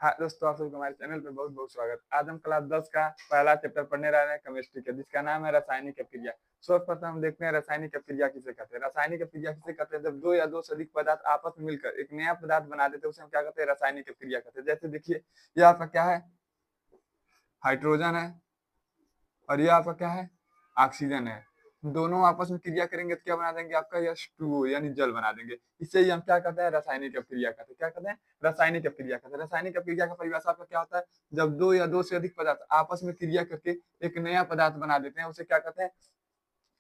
हाँ दोस्तों, आप सबको हमारे चैनल पे बहुत बहुत स्वागत। आज हम क्लास 10 का पहला चैप्टर पढ़ने रहे हैं केमिस्ट्री का, जिसका नाम है रासायनिक अभिक्रिया। सर्वप्रथम हम देखते हैं रासायनिक अभिक्रिया किसे कहते हैं। रासायनिक अभिक्रिया किसे कहते हैं? जब दो या दो से अधिक पदार्थ आपस में मिलकर एक नया पदार्थ बना देते हैं, उसे हम क्या कहते हैं? रासायनिक अभिक्रिया कहते हैं। जैसे देखिए, ये आपका क्या है? हाइड्रोजन है, और ये आपका क्या है? ऑक्सीजन है। दोनों आपस में क्रिया करेंगे तो क्या बना देंगे? आपका H2O यानी जल बना देंगे। इसे ही हम क्या कहते हैं? रासायनिक अभिक्रिया कहते हैं। क्या कहते हैं? रासायनिक अभिक्रिया कहते हैं। रासायनिक अभिक्रिया का परिभाषा आपका क्या होता है? जब दो या दो से अधिक पदार्थ आपस में क्रिया करके एक नया पदार्थ बना देते हैं, उसे क्या कहते हैं?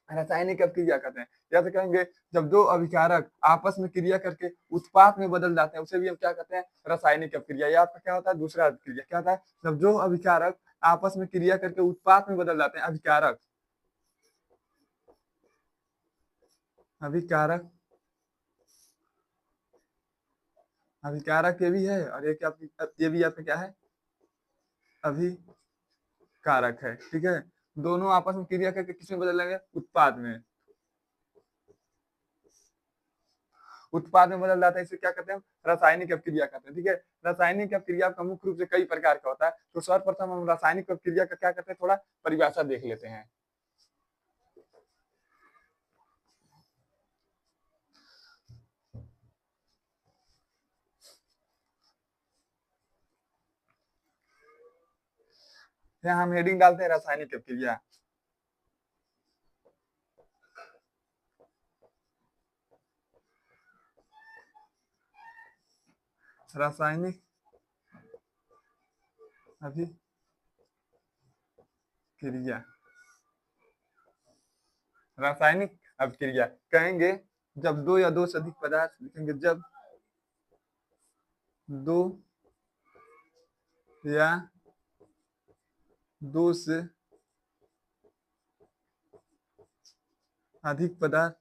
रासायनिक अभिक्रिया कहते हैं। या तो कहेंगे जब दो अभिकारक आपस में क्रिया करके उत्पाद में बदल जाते हैं, उसे भी हम क्या कहते हैं? रासायनिक अभिक्रिया। या आपका क्या होता है? दूसरा अभिक्रिया क्या होता है? जब दो अभिकारक आपस में क्रिया करके उत्पाद में बदल जाते हैं। अभिकारक अभिकारक अभिकारक ये भी है, और ये भी आपका क्या है? अभिकारक है। ठीक है, दोनों आपस में क्रिया करके किसमें बदलेंगे? उत्पाद में। उत्पाद में बदल जाता है, इसे क्या कहते हैं? रासायनिक अभिक्रिया कहते हैं। ठीक है, रासायनिक अभिक्रिया का मुख्य रूप से कई प्रकार का होता है। तो सर्वप्रथम हम रासायनिक अभिक्रिया का क्या करते हैं, थोड़ा परिभाषा देख लेते हैं। यहाँ हम हेडिंग डालते हैं रासायनिक अभिक्रिया। रासायनिक अभिक्रिया, रासायनिक अभिक्रिया कहेंगे जब दो या दो से अधिक पदार्थ लिखेंगे, जब दो या दो से अधिक अधिक पदार्थ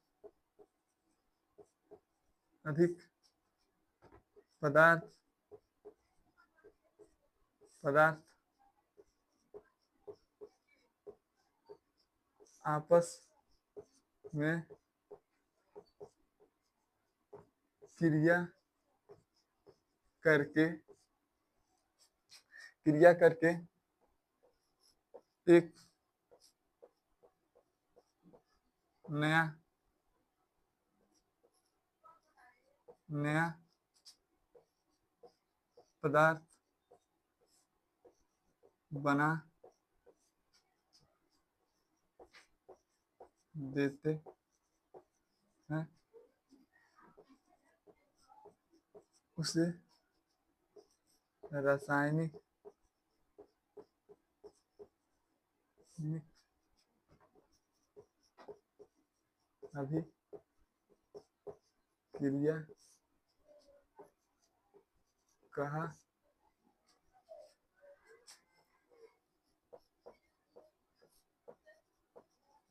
आपस में क्रिया करके एक नया पदार्थ बना देते हैं, उसे रासायनिक अभिक्रिया कहा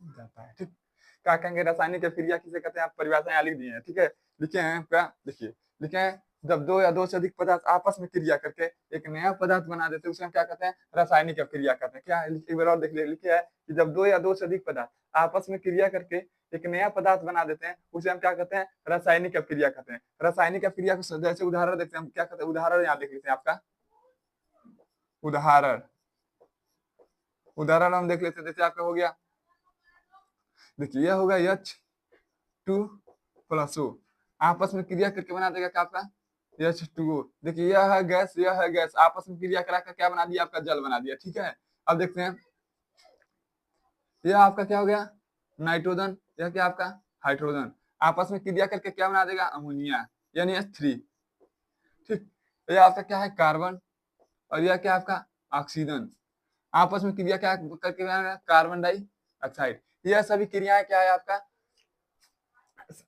जाता है। ठीक, क्या कहेंगे? रासायनिक अभिक्रिया किसे कहते हैं? आप परिभाषा यहाँ लिख दिए हैं। ठीक है, लिखे हैं क्या? देखिए, लिखे हैं जब दो या दो से अधिक पदार्थ आपस में क्रिया करके एक नया पदार्थ बना देते हैं, उसे हम क्या कहते हैं? रासायनिक अभिक्रिया कहते हैं। क्या एक बार और देख लिखे है कि जब दो या दो से अधिक पदार्थ आपस में क्रिया करके एक नया पदार्थ बना देते हैं, उसे हम क्या कहते हैं? रासायनिक अभिक्रिया कहते हैं। रासायनिक अभिक्रिया को जैसे उदाहरण देखते हैं, हम क्या कहते हैं? उदाहरण यहाँ देख लेते हैं। आपका उदाहरण हम देख लेते हैं। जैसे आपका हो गया, देखिए यह होगा H2+O, आपस में क्रिया करके बना देगा क्या? आपका H2O। देखिए यह है गैस, यह है गैस, आपस में क्रिया कराकर क्या बना दिया? आपका जल बना दिया। ठीक है, अब देखते हैं, यह आपका क्या हो गया? नाइट्रोजन, यह क्या आपका? हाइड्रोजन, आपस में क्रिया करके क्या बना देगा? अमोनिया यानी H3। ठीक, यह आपका क्या है? कार्बन, और यह क्या आपका? ऑक्सीजन, आपस में क्रिया क्या करके बना देगा? Carbon dioxide. यह सभी क्रियाएं क्या है? आपका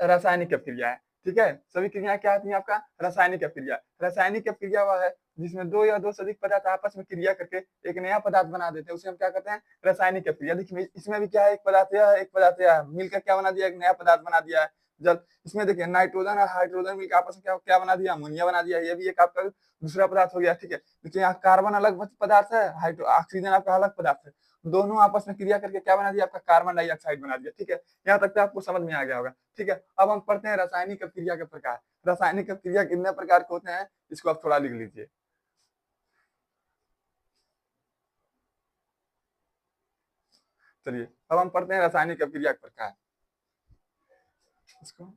रासायनिक अभिक्रिया है। ठीक है, सभी क्रियाएं क्या होती है? आपका रासायनिक अभिक्रिया। रासायनिक अभिक्रिया वह है जिसमें दो या दो से अधिक पदार्थ आपस में क्रिया करके एक नया पदार्थ बना देते हैं, उसे हम क्या कहते हैं? रासायनिक अभिक्रिया। देखिए इसमें भी क्या है? एक पदार्थ यह है, एक पदार्थ यह है, मिलकर क्या बना दिया? एक नया पदार्थ बना दिया है जल। इसमें देखिए नाइट्रोजन और हाइड्रोजन मिलकर आपस में क्या बना दिया? अमोनिया बना दिया। ये भी एक आपका दूसरा पदार्थ हो गया। ठीक है, देखिए यहाँ कार्बन अलग पदार्थ है, ऑक्सीजन आपका अलग पदार्थ है, दोनों आपस में क्रिया करके क्या बना दिया? आपका कार्बन डाइऑक्साइड बना दिया। ठीक है, यहाँ तक तो आपको समझ में आ गया होगा। ठीक है, अब हम पढ़ते हैं रासायनिक अभिक्रिया के प्रकार। रासायनिक अभिक्रिया कितने प्रकार के होते हैं, इसको आप थोड़ा लिख लीजिए। चलिए अब हम पढ़ते हैं रासायनिक अभिक्रिया के प्रकार। इसको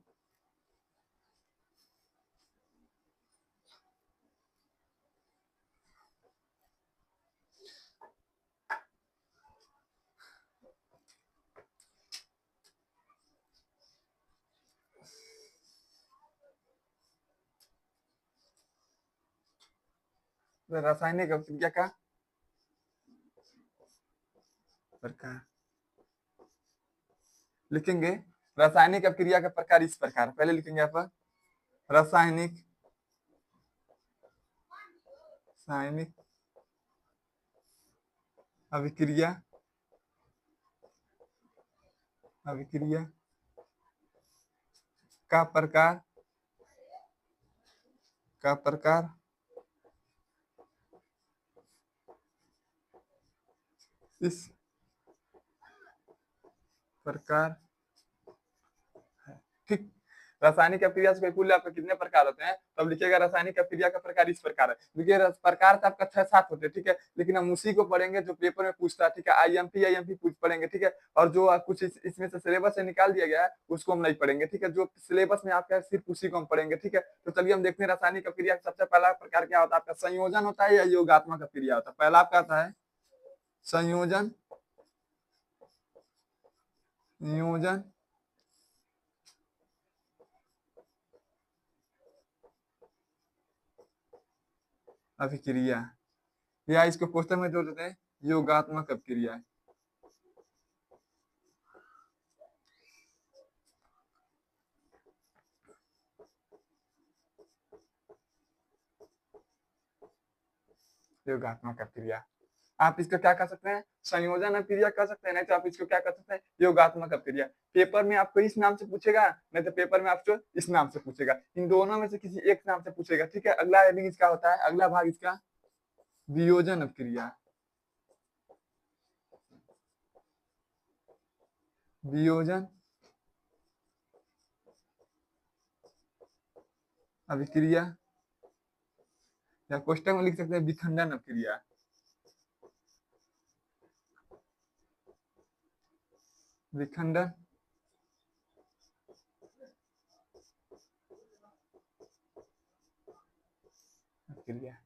रासायनिक अभिक्रिया का प्रकार लिखेंगे। रासायनिक अभिक्रिया का प्रकार इस प्रकार, पहले लिखेंगे यहाँ पर रासायनिक रासायनिक अभिक्रिया अभिक्रिया का प्रकार इस प्रकार है। ठीक, रासायनिक अभिक्रिया से कुल आपके कितने प्रकार होते हैं, तब लिखिएगा रासायनिक अभिक्रिया का प्रकार इस प्रकार है। देखिए प्रकार तो आपका 6-7 होते हैं, ठीक है, लेकिन हम उसी को पढ़ेंगे जो पेपर में पूछता है, ठीक है, आईएमपी पढ़ेंगे, ठीक है, और जो कुछ इसमें से सिलेबस से निकाल दिया गया है उसको हम नहीं पढ़ेंगे, ठीक है, जो सिलेबस में आपका सिर्फ उसी को हम पढ़ेंगे, ठीक है। तो चलिए हम देखते हैं रासायनिक अभिक्रिया का सबसे पहला प्रकार क्या होता है, आपका संयोजन होता है या योगात्मक अभिक्रिया होता है। पहला आपका आता है संयोजन संयोजन अभिक्रिया, या इसको क्वेश्चन में जोड़ देते हैं योगात्मक अभिक्रिया। योगात्मक अभिक्रिया, आप इसको क्या कर सकते हैं, संयोजन अभिक्रिया कर सकते हैं, नहीं तो आप इसको क्या कर सकते हैं, योगात्मक अभिक्रिया। पेपर में आपको इस नाम से पूछेगा, नहीं तो पेपर में आपको इस नाम से पूछेगा, इन दोनों में से किसी एक नाम से पूछेगा, ठीक है। अगला हेडिंग इसका होता है, अगला भाग इसका वियोजन अभिक्रिया। वियोजन अभिक्रिया, या कोष्टक में लिख सकते हैं विखंडन अभिक्रिया। विखंडन अभिक्रिया,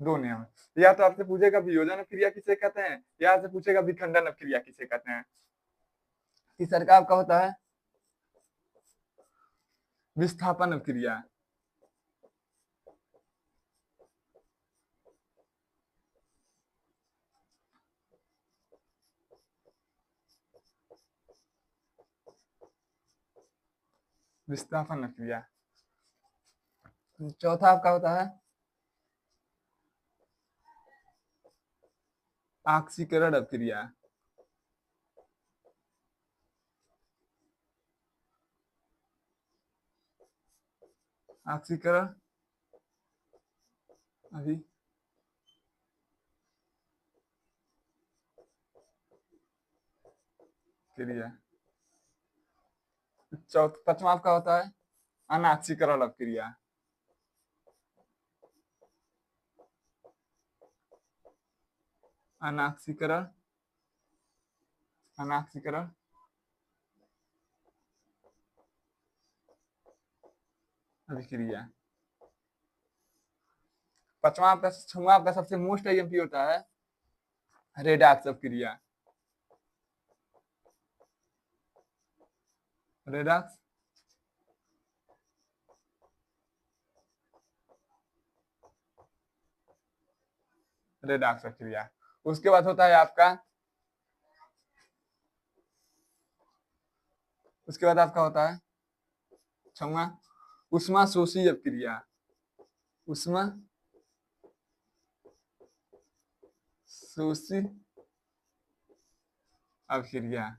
दो नियम, या तो आपसे पूछेगा वियोजन अभिक्रिया किसे कहते हैं, या आपसे पूछेगा विखंडन अभिक्रिया किसे कहते हैं। तीसरा का आपका होता है विस्थापन अभिक्रिया। विस्थापन अभिक्रिया। चौथा आपका होता है ऑक्सीकरण अभिक्रिया। ऑक्सीकरण अभिक्रिया। पांचवा आपका होता है अनाक्सीकरण अभिक्रिया। अनाक्सीकरण अनाक्सीकरण अभिक्रिया। पांचवा आपका, छठवां आपका सबसे मोस्ट आईएमपी होता है रेडॉक्स अभिक्रिया। रेडॉक्स रेडॉक्स अभिक्रिया। उसके बाद होता है आपका, उसके बाद आपका होता है छठवां ऊष्मा शोषी अभिक्रिया। ऊष्मा शोषी अभिक्रिया।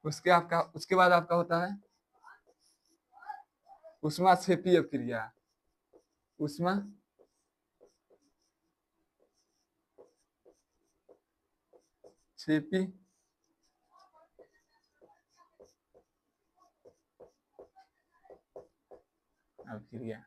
उसके बाद आपका होता है ऊष्मा क्षेपी अभिक्रिया। ऊष्मा क्षेपी अभिक्रिया।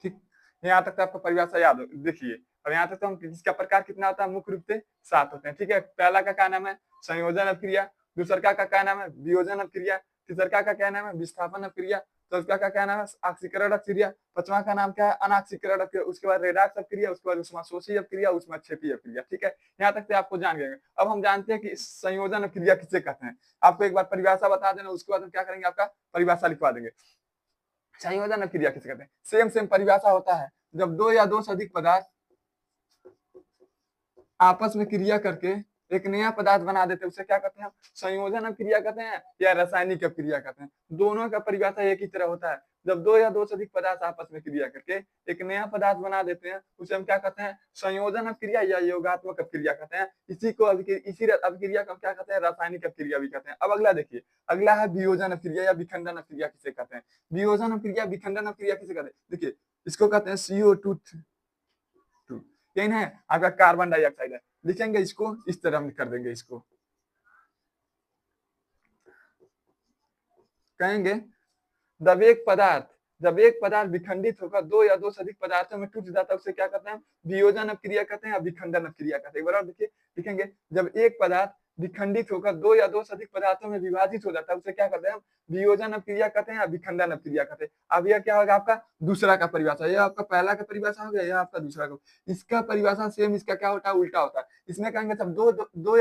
ठीक, यहाँ तक तो आपको परिभाषा याद हो, देखिए। और यहाँ तक तो हम इसका प्रकार कितना होता है, मुख्य रूप से 7 होते हैं, ठीक है। पहला का क्या नाम है, संयोजन अभिक्रिया। दूसरा का क्या नाम है, वियोजन अभिक्रिया। तीसरा का क्या नाम है, विस्थापन अभिक्रिया। चौथा का क्या नाम है, ऑक्सीकरण अभिक्रिया। पांचवा का नाम क्या है, अनऑक्सीकरण अभिक्रिया। उसके बाद रेडॉक्स अभिक्रिया, उसके बाद ऊष्माशोषी अभिक्रिया, ऊष्माक्षेपी अभिक्रिया, ठीक है। यहाँ तक से आपको जान गए। अब हम जानते हैं कि संयोजन अभिक्रिया किसे कहते हैं। आपको एक बार परिभाषा बता देना, उसके बाद हम क्या करेंगे, आपका परिभाषा लिखवा देंगे। संयोजन अभिक्रिया किसे कहते हैं, सेम परिभाषा होता है, जब दो या दो से अधिक पदार्थ आपस में क्रिया करके एक नया पदार्थ बना देते हैं, उसे क्या कहते हैं, संयोजन अभिक्रिया कहते हैं या रासायनिक अभिक्रिया कहते हैं। दोनों का परिभाषा एक ही तरह होता है। जब दो या दो से अधिक पदार्थ आपस में क्रिया करके एक नया पदार्थ बना देते हैं, उसे हम क्या कहते हैं, संयोजन अभिक्रिया या योगात्मक अभिक्रिया कहते हैं। इसी अभिक्रिया को हम क्या कहते हैं, रासायनिक अभिक्रिया भी कहते हैं। अब अगला देखिए, अगला है वियोजन अभिक्रिया या विखंडन अभिक्रिया किसे कहते हैं। वियोजन अभिक्रिया, विखंडन अभिक्रिया किसे कहते हैं, देखिए इसको कहते हैं CO2 है, आपका कार्बन डाइऑक्साइड है। लिखेंगे इसको इस तरह हम कर देंगे, इसको कहेंगे जब एक पदार्थ विखंडित होकर दो या दो से अधिक पदार्थों में टूट जाता है, उसे क्या कहते हैं, वियोजन अभिक्रिया कहते हैं या विखंडन अभिक्रिया कहते हैं। एक बार देखिए, लिखेंगे जब एक पदार्थ विखंडित होकर दो या दो से अधिक पदार्थों में विभाजित हो जाता है, उसे क्या कहते हैं, वियोजन अभिक्रिया कहते हैं या विखंडन अभिक्रिया कहते हैं। अब यह क्या होगा, आपका दूसरा का परिभाषा, यह आपका पहला का परिभाषा हो गया, यह आपका दूसरा का। इसका परिभाषा सेम, इसका क्या होता है, उल्टा होता है। इसमें कहेंगे जब दो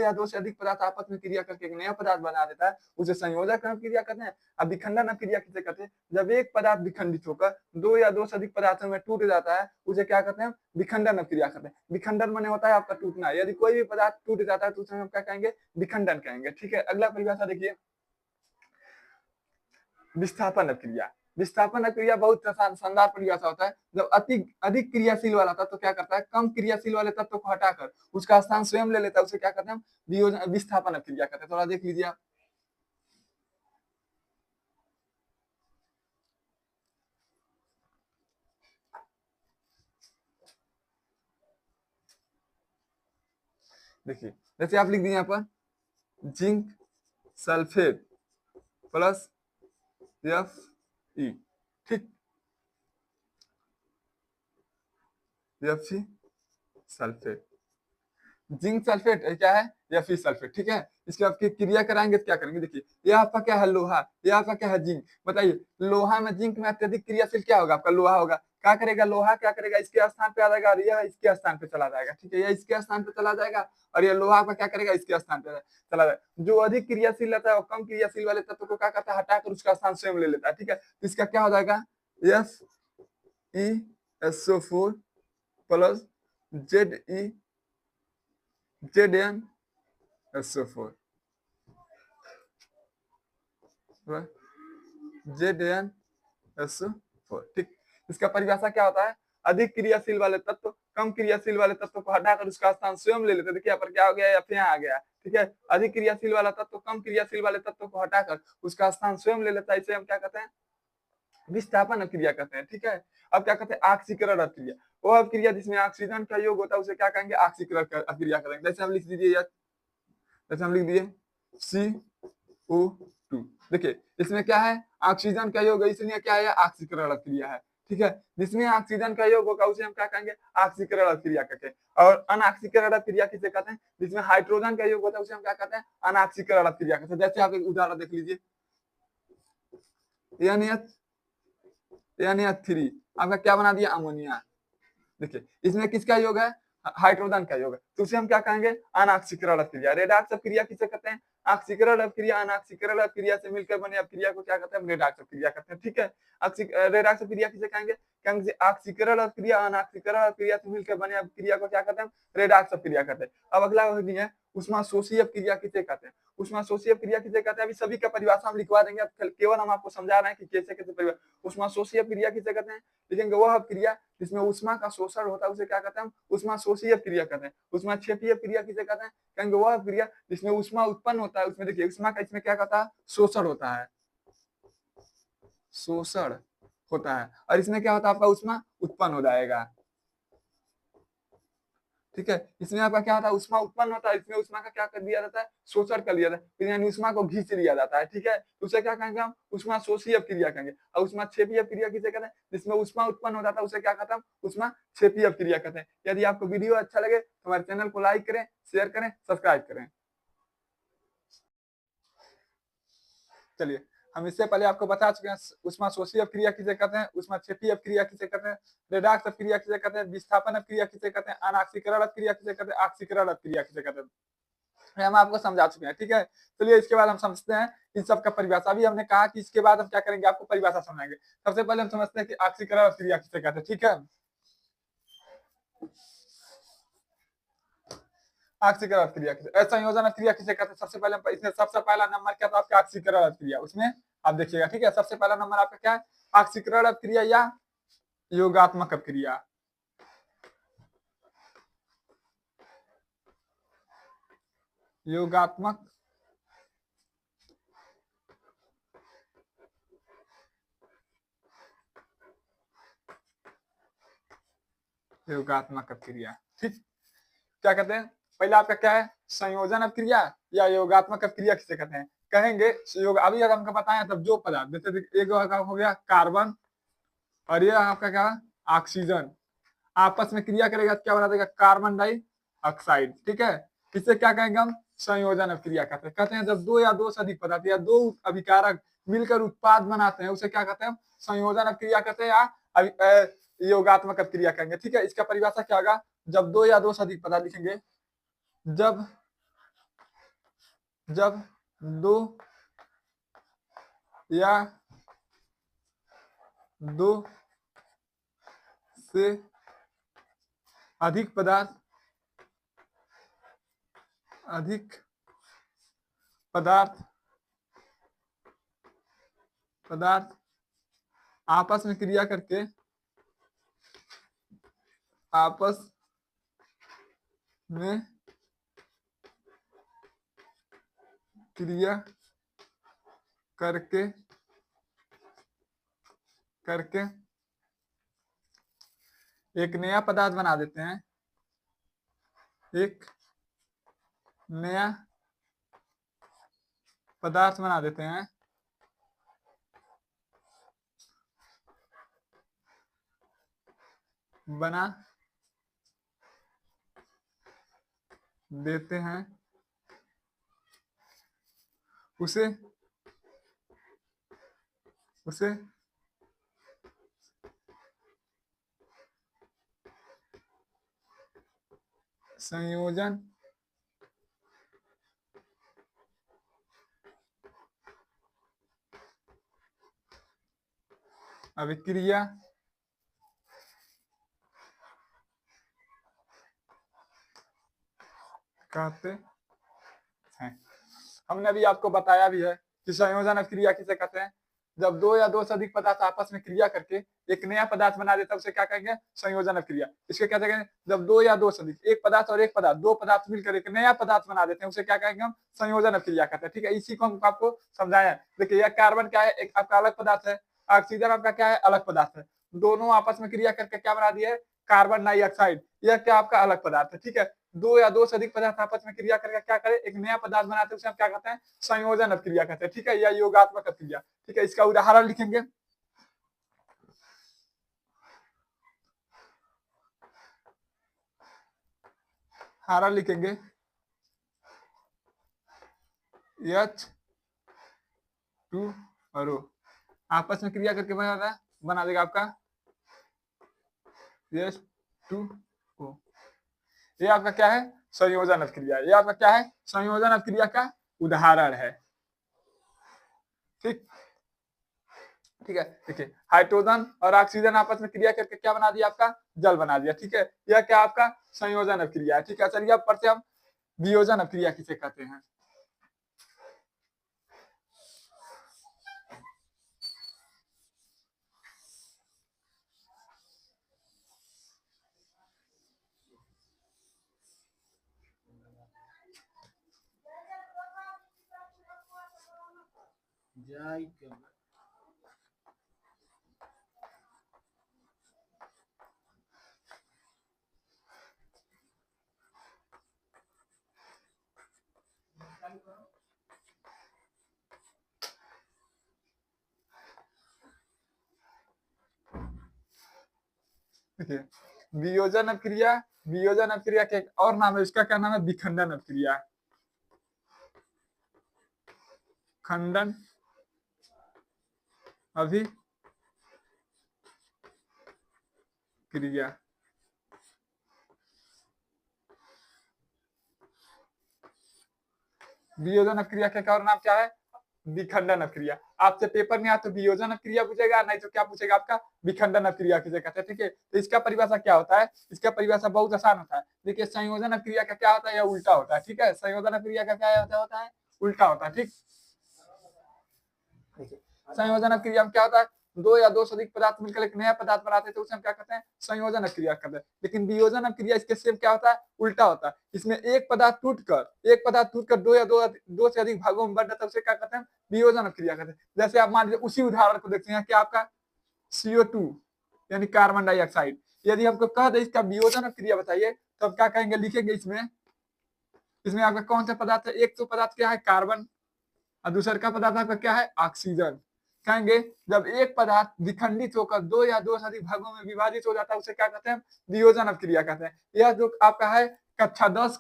या दो से अधिक पदार्थ आपस में क्रिया करके एक नया पदार्थ बना देता है, उसे संयोजक अभिक्रिया कहते हैं। अब विखंडन अभिक्रिया किसे कहते हैं, जब एक पदार्थ विखंडित होकर दो या दो से अधिक पदार्थों में टूट जाता है, उसे क्या कहते हैं, विखंडन अभिक्रिया कहते हैं। विखंडन माने होता है आपका टूटना। यदि कोई भी पदार्थ टूट जाता है तो उसे हम क्या कहेंगे, विखंडन कहेंगे, ठीक है। अगला परिभाषा देखिए, विस्थापन अभिक्रिया। विस्थापन अभिक्रिया बहुत शानदार परिभाषा होता है। जब अधिक क्रियाशील वाला तत्व तो क्या करता है, कम क्रियाशील वाले तत्व को हटाकर उसका स्थान स्वयं ले लेता है, उसे क्या कहते हैं, विस्थापन अभिक्रिया कहते हैं। थोड़ा देख लीजिए आप, देखिए जैसे आप लिख दिए यहाँ पर, जिंक सल्फेट प्लस Fe, ठीक, Fe सल्फेट, जिंक सल्फेट क्या है, Fe सल्फेट, ठीक है। इसके आपकी क्रिया कराएंगे तो क्या करेंगे, देखिए ये आपका क्या है, लोहा, ये आपका क्या है, जिंक। बताइए लोहा में जिंक में अत्यधिक क्रियाशील क्या होगा, आपका लोहा होगा। क्या करेगा, लोहा क्या करेगा, इसके स्थान पे आ जाएगा और यह इसके स्थान पे चला जाएगा, ठीक है। यह इसके स्थान पे चला जाएगा और ये लोहा का क्या करेगा, इसके स्थान पे चला जाएगा। जो अधिक क्रियाशील रहता है और कम क्रियाशील वाले तत्व को क्या करता है, हटाकर उसका स्थान स्वयं ले लेता है, ठीक है। तो इसका क्या हो जाएगा, FeSO4 प्लस ZnSO4 ZnSO4, ठीक। इसका परिभाषा क्या होता है, अधिक क्रियाशील वाले तत्व कम क्रियाशील वाले तत्व को हटाकर उसका स्थान स्वयं ले लेते हैं। देखिए यहाँ पर क्या हो गया, या फिर यहाँ आ गया, ठीक है। अधिक क्रियाशील वाला तत्व कम क्रियाशील वाले तत्व को हटाकर उसका स्थान स्वयं ले लेता है, इसे हम क्या कहते हैं, विस्थापन अभिक्रिया कहते हैं, ठीक है। अब क्या कहते हैं, ऑक्सीकरण अभिक्रिया। वो अभिक्रिया जिसमें ऑक्सीजन का योग होता है उसे क्या कहेंगे, ऑक्सीकरण अभिक्रिया करेंगे। जैसे हम लिख दीजिए, जैसे हम लिख दिए CO2, देखिए इसमें क्या है, ऑक्सीजन का योग है, इसलिए क्या है, ऑक्सीकरण अभिक्रिया है, ठीक है। जिसमें ऑक्सीजन का योग होगा उसे हम क्या कहेंगे, ऑक्सीकरण अभिक्रिया कहते हैं। और अनऑक्सीकरण अभिक्रिया किसे कहते हैं, जिसमें हाइड्रोजन का योग होता है उसे हम क्या कहते हैं, अनऑक्सीकरण अभिक्रिया कहते हैं। जैसे आप एक उदाहरण देख लीजिए, NH3 आपका क्या बना दिया, अमोनिया। देखिए इसमें किसका योग है, हाइड्रोजन का योग है, तो उसे हम क्या कहेंगे, अनऑक्सीकरण अभिक्रिया। रेडॉक्स अभिक्रिया किसे कहते हैं, ऑक्सीकरण अभिक्रिया अनऑक्सीकरण अभिक्रिया से मिलकर बने अभिक्रिया को क्या कहते हैं, रेडॉक्स अभिक्रिया कहते हैं, ठीक है। रेडॉक्स अभिक्रिया किसे कहेंगे, ऑक्सीकरण अभिक्रिया अनऑक्सीकरण अभिक्रिया से मिलकर बने अभिक्रिया को क्या कहते हैं, रेडॉक्स अभिक्रिया कहते हैं। अब अगला है ऊष्माशोषी अभिक्रिया किसे कहते हैं। ऊष्माशोषी अभिक्रिया किसे कहते हैं, अभी सभी का परिभाषा हम लिखवा देंगे, केवल हम आपको समझा रहे हैं कि कैसे कैसे परिभाषा। ऊष्माशोषी अभिक्रिया किसे कहते हैं, लिखेंगे वह अभिक्रिया जिसमें ऊष्मा का शोषण होता है उसे क्या कहते हैं, ऊष्माशोषी अभिक्रिया कहते हैं। ऊष्माक्षेपी अभिक्रिया किसे कहते हैं, कहेंगे वह अभिक्रिया जिसमें ऊष्मा उत्पन्न होता है, उसमें देखिए ऊष्मा का इसमें क्या कहता है, शोषण होता है, शोषण होता है, और इसमें क्या होता है, आपका ऊष्मा उत्पन्न हो जाएगा, ठीक है, इसमें आपका क्या होता है, ऊष्मा उत्पन्न होता है, इसमें ऊष्मा का क्या कर दिया जाता है, शोषण कर लिया जाता है, फिर यानी ऊष्मा को खींच लिया जाता है। ठीक है, तो उसे क्या कहेंगे हम, ऊष्मा शोषीय क्रिया कहेंगे। और ऊष्मा क्षेपीय क्रिया किसे कहते हैं, जिसमें ऊष्मा उत्पन्न हो जाता है उसे क्या कहते हैं, ऊष्मा क्षेपीय क्रिया कहते हैं। यदि आपको वीडियो अच्छा लगे तो हमारे चैनल को लाइक करें, शेयर करें, सब्सक्राइब करें। चलिए, हम इससे पहले आपको बता चुके हैं ऊष्मा शोषीय क्रिया किसे कहते हैं, ऊष्मा क्षेपीय क्रिया किसे कहते हैं, रेडॉक्स क्रिया किसे कहते हैं, विस्थापन क्रिया किसे कहते हैं, अनाक्सीकरण क्रिया किसे कहते हैं, ऑक्सीकरण क्रिया किसे कहते हैं, हम आपको समझा चुके हैं। ठीक है, चलिए इसके बाद हम समझते हैं इन सब का परिभाषा। अभी हमने कहा कि इसके बाद हम क्या करेंगे, आपको परिभाषा समझाएंगे। सबसे पहले हम समझते हैं कि ऑक्सीकरण क्रिया किसे कहते हैं। ठीक है, ऑक्सीकरण क्रिया किसे, संयोजन क्रिया किसे कहते हैं, सबसे पहले इसमें सबसे पहला नंबर क्या था आपका, ऑक्सीकरण क्रिया। उसमें आप देखिएगा, ठीक है, सबसे पहला नंबर आपका क्या है, ऑक्सीकरण क्रिया या योगात्मक क्रिया। योगात्मक योगात्मक क्रिया। ठीक, क्या कहते हैं, पहला आपका क्या है, संयोजन क्रिया या योगात्मक क्रिया किसे कहते हैं, कहेंगे योग। अभी अगर हमको बताएं तब जो पदार्थ, जैसे एक हो गया कार्बन और ये आपका क्या, ऑक्सीजन, आपस में क्रिया करेगा, क्या बना देगा, कार्बन डाइऑक्साइड। ठीक है, इसे क्या कहेंगे हम, संयोजन क्रिया कहते हैं जब दो या दो से अधिक पदार्थ या दो अभिकारक मिलकर उत्पाद बनाते हैं उसे क्या कहते हैं, संयोजन क्रिया कहते हैं या योगात्मक क्रिया कहेंगे। ठीक है, इसका परिभाषा क्या होगा, जब दो या दो से अधिक पदार्थ लिखेंगे, जब जब दो या दो से अधिक पदार्थ आपस में क्रिया करके आपस में क्रिया करके एक नया पदार्थ बना देते हैं, एक नया पदार्थ बना देते हैं, बना देते हैं, उसे संयोजन अभिक्रिया कहते हैं। हमने अभी आपको बताया भी है कि संयोजन क्रिया किसे कहते हैं, जब दो या दो से अधिक पदार्थ आपस में क्रिया करके एक नया पदार्थ बना देता है उसे क्या कहेंगे, संयोजन क्रिया। इसके क्या कहेंगे, जब दो या दो से अधिक, एक पदार्थ और एक पदार्थ, दो पदार्थ मिलकर एक नया पदार्थ बना देते हैं उसे क्या कहेंगे हम, संयोजन क्रिया कहते हैं। ठीक है, इसी को हम आपको समझाया। देखिए यह कार्बन क्या है, एक आपका अलग पदार्थ है, ऑक्सीजन आपका क्या है, अलग पदार्थ है, दोनों आपस में क्रिया करके क्या बना दिया है, कार्बन डाइऑक्साइड। यह क्या आपका अलग पदार्थ है। ठीक है, दो या दो से अधिक पदार्थ आपस में क्रिया करके क्या करे, एक नया पदार्थ बनाते हैं उसे हम क्या कहते हैं, संयोजन क्रिया कहते हैं। ठीक है, या योगात्मक क्रिया। ठीक है, इसका उदाहरण लिखेंगे, उदाहरण लिखेंगे, H2 और O आपस में क्रिया करके बना देगा आपका H2O। ये आपका क्या है, संयोजन क्रिया। ये आपका क्या है, संयोजन क्रिया का उदाहरण है। ठीक, ठीक है, देखिए हाइड्रोजन और ऑक्सीजन आपस में क्रिया करके क्या बना दिया, आपका जल बना दिया। ठीक है, यह क्या आपका संयोजन क्रिया है। ठीक है, चलिए अब पढ़ते हम वियोजन क्रिया किसे कहते हैं। देखिए, वियोजन अपक्रिया, वियोजन अपक्रिया के एक और नाम है, इसका क्या नाम है? विखंडन अपक्रिया। खंडन अभिक्रिया। वियोजन अपक्रिया का एक और नाम क्या है? विखंडन अपक्रिया। आपसे पेपर में आ तो वियोजन अपक्रिया पूछेगा, नहीं तो क्या पूछेगा आपका? विखंडन अपक्रिया किसे कहते हैं। ठीक है, तो इसका परिभाषा क्या होता है? इसका परिभाषा बहुत आसान होता है। देखिए, संयोजन अपक्रिया का क्या होता है? या उल्टा होता है। ठीक है, संयोजन अपक्रिया का क्या होता है? उल्टा होता है। ठीक, संयोजन अपक्रिया में क्या होता है? दो या दो से अधिक पदार्थ मिलकर एक नया पदार्थ बनाते हैं, तो उसे हम क्या कहते हैं? संयोजन अपक्रिया कहते हैं। लेकिन वियोजन अपक्रिया इसके सेम क्या होता है? उल्टा होता है। इसमें एक पदार्थ टूटकर दो से अधिक भागों में बढ़ जाता है, उसे क्या कहते हैं? वियोजन अपक्रिया कहते हैं। जैसे आप मान लीजिए उसी उदाहरण को देखते हैं, क्या आपका CO2 यानी कार्बन डाइऑक्साइड, यदि हमको कह दे इसका वियोजन अपक्रिया बताइए, तो हम क्या कहेंगे? लिखेंगे इसमें आपका कौन सा पदार्थ है? एक तो पदार्थ क्या है? कार्बन, और दूसरा का पदार्थ आपका क्या है? ऑक्सीजन। कहेंगे जब एक पदार्थ विखंडित होकर दो या दो से अधिक भागों में विभाजित हो जाता है, उसे क्या कहते हैं? वियोजन अपक्रिया कहते हैं। यह जो आपका है कक्षा 10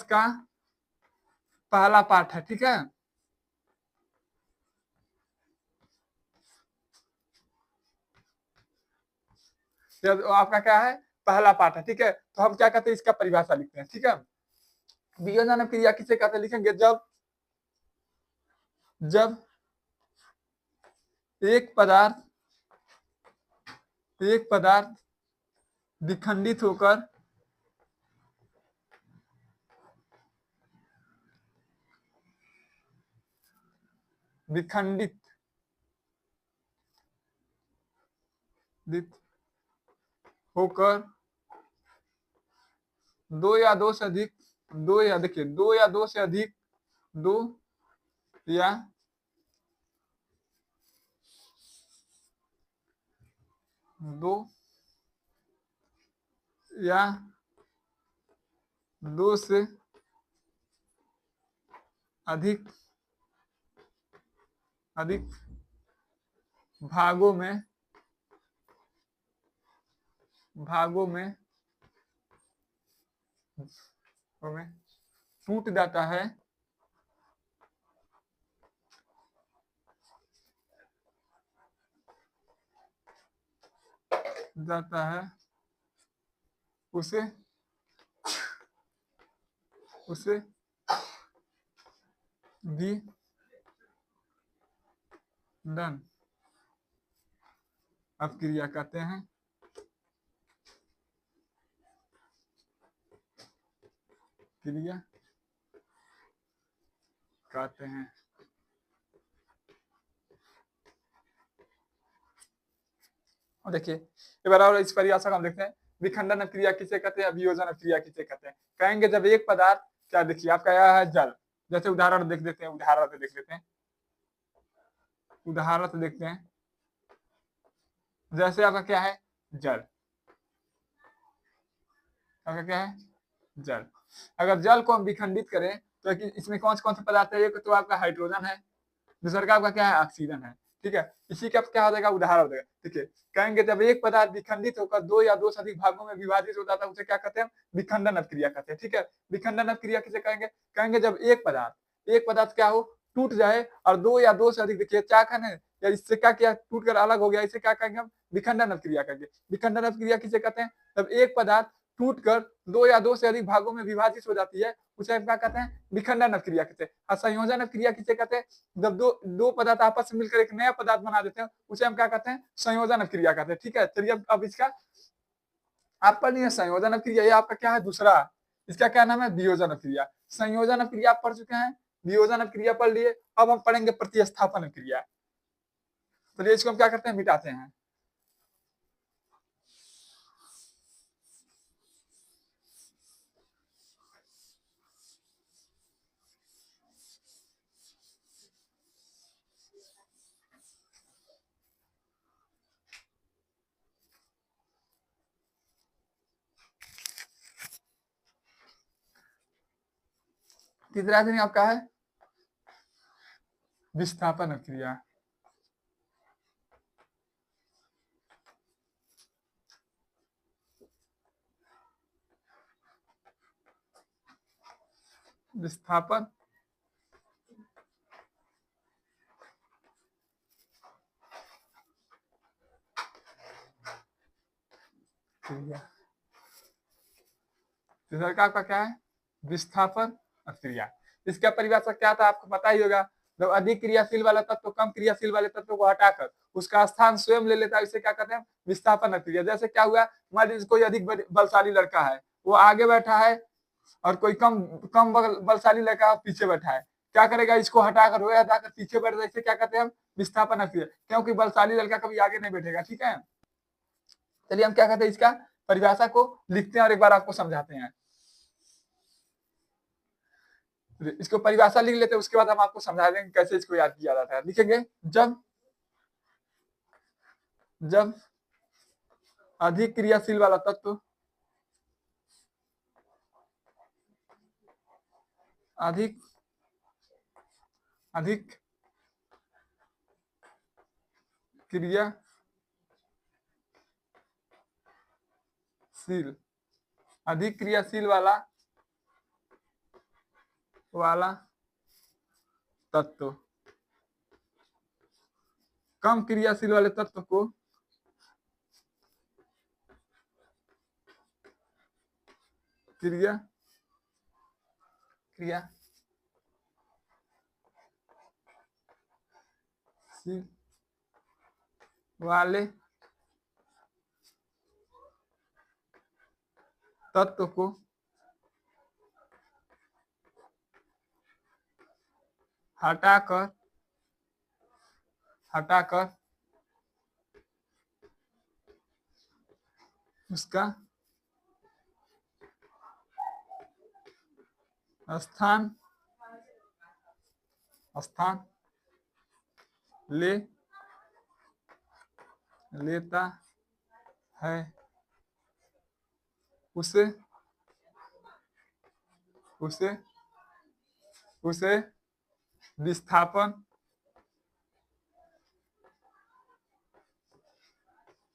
का पहला पाठ है। ठीक है, आपका क्या है? पहला पाठ है। ठीक है, तो हम क्या कहते हैं? इसका परिभाषा लिखते हैं। ठीक है, वियोजन अपक्रिया किसे कहते हैं? लिखेंगे जब एक पदार्थ विखंडित होकर दो या दो से अधिक दो या देखिए दो या दो से अधिक दो या दो या दो से अधिक भागों में टूट जाता है, उसे भी दन अपक्रिया कहते हैं। क्रिया कहते हैं। और देखिए एक बार और इस परिभाषा को हम देखते हैं। विखंडन अपक्रिया किसे कहते हैं? वियोजन अपक्रिया किसे कहते हैं? कहेंगे जब एक पदार्थ, क्या देखिए आपका यह है जल, जैसे उदाहरण देख लेते हैं, उदाहरण से देखते हैं। जैसे आपका क्या है? जल। आपका क्या है? जल। अगर जल को हम विखंडित करें तो इसमें कौन कौन से पदार्थ है? एक तो आपका हाइड्रोजन है, दूसरा का आपका क्या है? ऑक्सीजन है। ठीक है, इसी का क्या हो जाएगा? उदाहरण हो जाएगा। ठीक है, कहेंगे जब एक पदार्थ विखंडित होकर दो या दो से अधिक भागों में विभाजित होता है, उसे क्या कहते हैं? विखंडन अपक्रिया कहते हैं। ठीक है, विखंडन अपक्रिया किसे कहेंगे? कहेंगे जब एक पदार्थ क्या हो? टूट जाए और दो या दो से अधिक, देखिए क्या कहने या इससे क्या टूट कर अलग हो गया, इसे क्या कहेंगे हम? विखंडन अपक्रिया कहेंगे। विखंडन अपक्रिया किसे कहते हैं? जब एक पदार्थ टूटकर दो या दो से अधिक भागों में विभाजित हो जाती है, उसे हम क्या कहते हैं? विखंडन अपक्रिया कहते हैं। और संयोजन अपक्रिया किसे कहते हैं? जब दो पदार्थ आपस में मिलकर एक नया पदार्थ बना देते हैं, उसे हम क्या कहते हैं? संयोजन अपक्रिया कहते हैं। ठीक है, चलिए अब इसका आप पढ़ लिए संयोजन अपक्रिया, ये आपका क्या है? दूसरा। इसका क्या नाम है? वियोजन अपक्रिया। संयोजन अपक्रिया आप पढ़ चुके हैं, वियोजन अपक्रिया पढ़ लिए। अब हम पढ़ेंगे प्रतिस्थापन अपक्रिया। तो इसको हम क्या करते हैं? मिटाते हैं। तीसरा रीजनिंग आपका है विस्थापन अभिक्रिया। विस्थापन क्रिया। तीसरा का आपका क्या है विस्थापन अभिक्रिया। इसका परिभाषा क्या था आपको पता ही होगा। जब अधिक क्रियाशील वाला तत्व कम क्रियाशील वाले तत्व को हटाकर उसका स्थान स्वयं ले लेता है, इसे क्या कहते हैं विस्थापन अभिक्रिया। जैसे क्या हुआ, मान लीजिए कोई अधिक बलशाली लड़का है, वो आगे बैठा है और कोई कम कम बलशाली लड़का पीछे बैठा है, क्या करेगा, इसको हटाकर वो हटाकर पीछे बैठ जाए, इसे क्या कहते हैं विस्थापन अभिक्रिया, क्योंकि बलशाली लड़का कभी आगे नहीं बैठेगा। ठीक है, चलिए हम क्या कहते हैं इसका परिभाषा को लिखते हैं और एक बार आपको समझाते हैं। इसको परिभाषा लिख लेते हैं, उसके बाद हम आपको समझा देंगे कैसे इसको याद किया जाता है। लिखेंगे जब जब अधिक क्रियाशील वाला तत्व अधिक अधिक क्रियाशील अधिक क्रियाशील वाला तत्व कम क्रियाशील वाले तत्व को क्रियाशील वाले तत्व को हटाकर उसका स्थान ले लेता है, उसे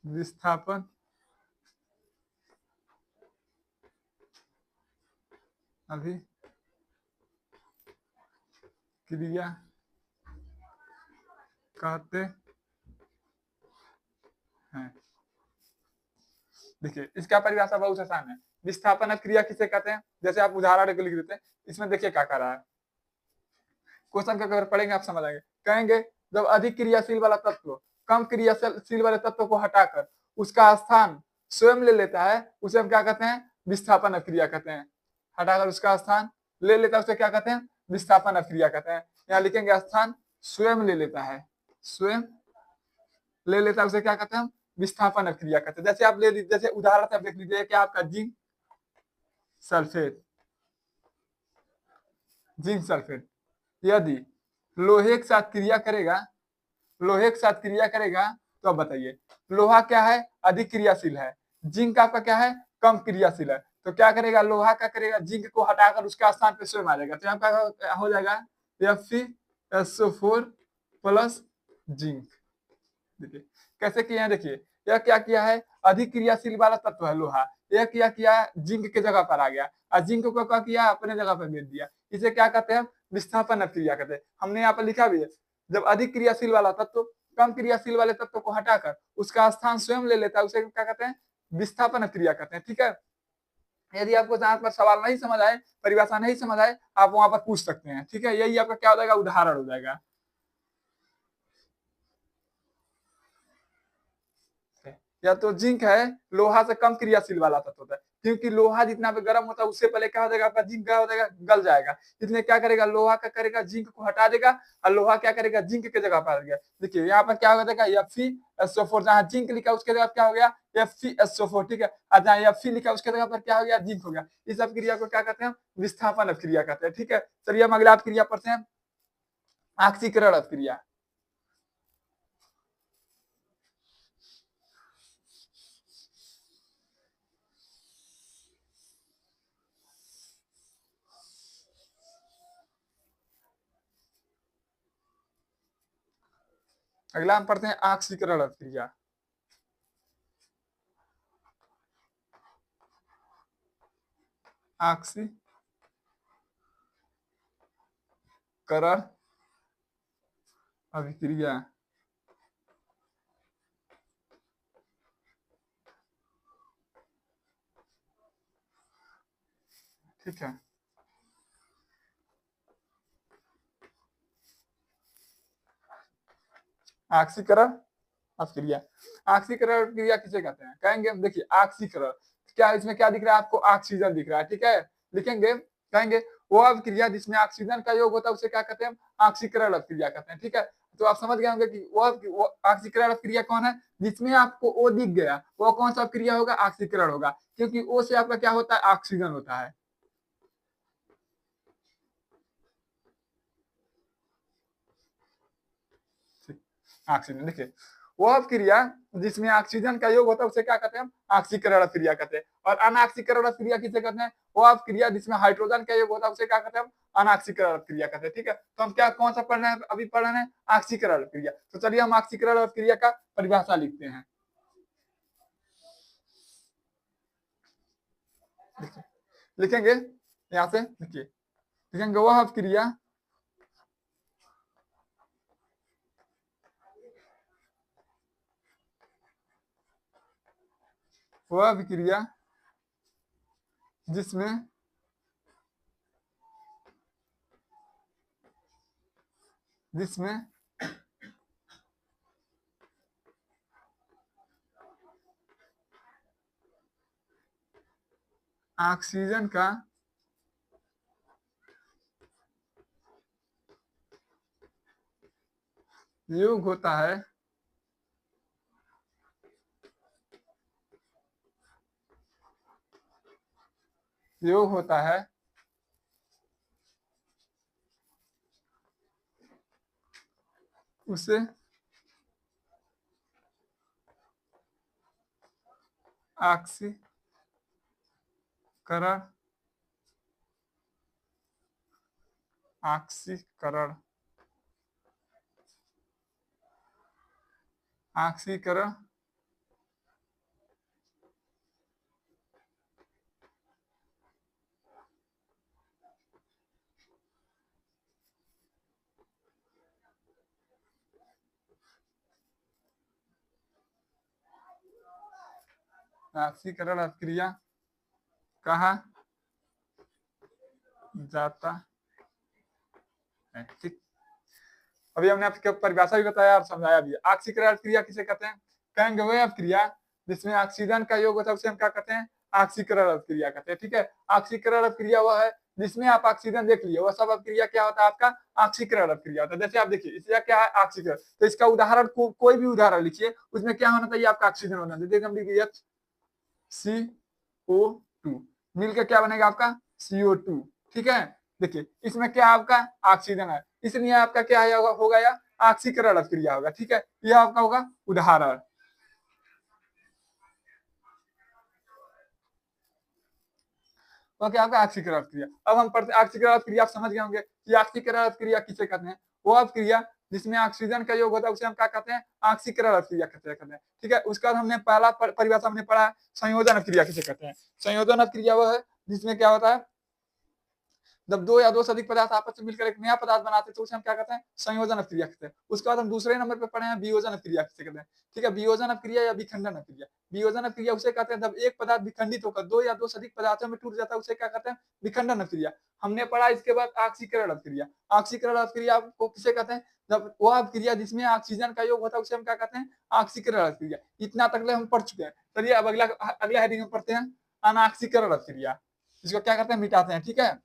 विस्थापन अभिक्रिया कहते हैं। देखिए इसका परिभाषा बहुत आसान है। विस्थापन क्रिया किसे कहते हैं, जैसे आप उदाहरण को लिख देते हैं। इसमें देखिए क्या कर रहा है, क्वेश्चन का अगर पढ़ेंगे आप समझ आएंगे। कहेंगे जब अधिक क्रियाशील वाला तत्व कम क्रियाशील वाले तत्व को हटाकर उसका स्थान स्वयं ले लेता है, उसे हम क्या कहते हैं विस्थापन क्रिया कहते हैं। हटाकर उसका स्थान ले लेता है उसे क्या कहते हैं विस्थापन क्रिया कहते हैं। यहाँ लिखेंगे स्थान स्वयं ले लेता है, स्वयं ले लेता है उसे क्या कहते हैं विस्थापन क्रिया कहते हैं। जैसे आप ले लीजिए, जैसे उदाहरण से आप देख लीजिए क्या आपका जिंक सल्फेट यदि लोहे के साथ क्रिया करेगा तो अब बताइए लोहा क्या है अधिक क्रियाशील है, जिंक आपका क्या है कम क्रियाशील है, तो क्या करेगा लोहा क्या करेगा जिंक को हटाकर उसका स्थान पे स्वयं आ जाएगा। तो यहाँ का हो जाएगा FeSO4 प्लस जिंक। देखिए कैसे किया है, देखिए यह क्या किया है अधिक क्रियाशील वाला तत्व है लोहा, यह क्या किया जिंक के जगह पर आ गया और जिंक को क्या किया अपने जगह पर भेज दिया। इसे क्या कहते हैं विस्थापन क्रिया कहते हैं। हमने यहाँ पर लिखा भी है जब अधिक क्रियाशील वाला तत्व कम क्रियाशील वाले तत्व को हटाकर उसका स्थान स्वयं ले लेता है उसे क्या कहते हैं विस्थापन क्रिया कहते हैं। ठीक है, यदि आपको जहां पर सवाल नहीं समझ आए परिभाषा नहीं समझ आए आप वहां पर पूछ सकते हैं। ठीक है, यही आपका क्या हो जाएगा उदाहरण हो जाएगा। या तो जिंक है लोहा से कम क्रियाशील वाला तत्व होता है, क्योंकि लोहा जितना भी गर्म होता है उससे पहले क्या हो जाएगा आपका जिंक क्या हो जाएगा गल जाएगा। इसलिए क्या करेगा लोहा क्या करेगा जिंक को हटा देगा और लोहा क्या करेगा जिंक के जगह पर आ गया। देखिए यहाँ पर क्या हो जाएगा FeSO4, जहाँ जिंक लिखा उसके जगह क्या हो गया FeSO4। ठीक है, और जहाँ Fe लिखा उसके जगह पर क्या हो गया जिंक हो गया। इस सब क्रिया को क्या कहते हैं विस्थापन क्रिया कहते हैं। ठीक है, चलिए हम अगला क्रिया पढ़ते हैं ऑक्सीकरण क्रिया। अगला हम पढ़ते हैं आक्सीकरण क्रिया। आक्सीकरण अभिक्रिया। ठीक है, आक्सीकरण अभिक्रिया। आक्सीकरण क्रिया किसे कहते हैं? कहेंगे देखिए आक्सीकरण, क्या इसमें क्या दिख रहा है आपको? ऑक्सीजन दिख रहा है, ठीक है। लिखेंगे, कहेंगे वो अभिक्रिया जिसमें ऑक्सीजन का योग होता है उसे क्या कहते हैं? ऑक्सीकरण अभिक्रिया कहते हैं, ठीक है। तो आप समझ गए होंगे कि वो ऑक्सीकरण अभिक्रिया कौन है? जिसमें आपको ओ दिख गया वो कौन सा अभिक्रिया होगा? ऑक्सीकरण होगा, क्योंकि ओ से आपका क्या होता है? ऑक्सीजन होता है। ऑक्सीजन, देखिए वो अभिक्रिया जिसमें ऑक्सीजन का योग होता है उसे क्या कहते हैं? ऑक्सीकरण अभिक्रिया कहते हैं। और अनऑक्सीकरण अभिक्रिया किसे कहते हैं? वो अभिक्रिया जिसमें हाइड्रोजन का योग होता है उसे क्या कहते हैं? अनऑक्सीकरण अभिक्रिया कहते हैं, ठीक है। तो हम क्या कौन सा पढ़ रहे हैं? अभी पढ़ रहे हैं ऑक्सीकरण अभिक्रिया। तो चलिए हम ऑक्सीकरण अभिक्रिया का परिभाषा लिखते हैं। लिखेंगे यहाँ से, देखिए लिखेंगे वह अभिक्रिया जिसमें जिसमें ऑक्सीजन का योग होता है, योग होता है उसे ऑक्सीकरण ऑक्सीकरण ऑक्सीकरण ऑक्सीकरण अभिक्रिया कहा जाता है, ठीक। अभी हमने आपको परिभाषा भी बताया और समझाया भी। ऑक्सीकरण अभिक्रिया किसे कहते हैं? कहेंगे वह अभिक्रिया जिसमें ऑक्सीजन का योग होता है उसे हम क्या कहते हैं? ऑक्सीकरण अभिक्रिया कहते हैं, ठीक है। ऑक्सीकरण अभिक्रिया वह है जिसमें आप ऑक्सीजन देख लिए, वह सब अभिक्रिया क्या होता है? आपका ऑक्सीकरण अभिक्रिया होता है। जैसे आप देखिए इसका क्या है? ऑक्सीकरण। तो इसका उदाहरण कोई भी उदाहरण लिखिए, उसमें क्या होना चाहिए? आपका ऑक्सीजन होना चाहिए। देखिए हम लिखिए CO2, मिलकर क्या बनेगा? आपका CO2, ठीक है। देखिए इसमें क्या आपका ऑक्सीजन है, इसलिए आपका क्या होगा? या ऑक्सीकरण अभिक्रिया होगा, ठीक है। यह आपका होगा उदाहरण। तो क्या आपका ऑक्सीकरण अभिक्रिया। अब हम पढ़ते ऑक्सीकरण अभिक्रिया। आप समझ गए होंगे कि ऑक्सीकरण अभिक्रिया किसे कहते हैं? वो अभिक्रिया जिसमें ऑक्सीजन का योग होता है उसे हम क्या कहते हैं? ऑक्सीकरण अभिक्रिया कहते हैं, ठीक है। उसके बाद हमने पहला परिभाषा हमने पढ़ा संयोजन अभिक्रिया किसे कहते हैं। संयोजन अभिक्रिया वह है जिसमें क्या होता है? जब दो या दो से अधिक पदार्थ आपस में मिलकर एक नया पदार्थ बनाते हैं तो उसे हम क्या कहते हैं? संयोजन अभिक्रिया कहते हैं। उसके बाद हम दूसरे नंबर पे पढ़े हैं वियोजन अभिक्रिया किसे कहते हैं, ठीक है। वियोजन अभिक्रिया या विखंडन अभिक्रिया। वियोजन अभिक्रिया उसे कहते हैं जब एक पदार्थ विखंडित होकर दो या दो से अधिक पदार्थों में टूट जाता है उसे क्या कहते हैं? विखंडन अभिक्रिया। हमने पढ़ा इसके बाद ऑक्सीकरण अभिक्रिया। ऑक्सीकरण अभिक्रिया को किसे कहते हैं? जब वह अभिक्रिया जिसमें ऑक्सीजन का योग होता है उसे हम क्या कहते हैं? ऑक्सीकरण अभिक्रिया। इतना तक हम पढ़ चुके हैं। चलिए अब अगला हेडिंग में पढ़ते हैं अनऑक्सीकरण अभिक्रिया। इसको क्या करते हैं? मिटाते हैं, ठीक है।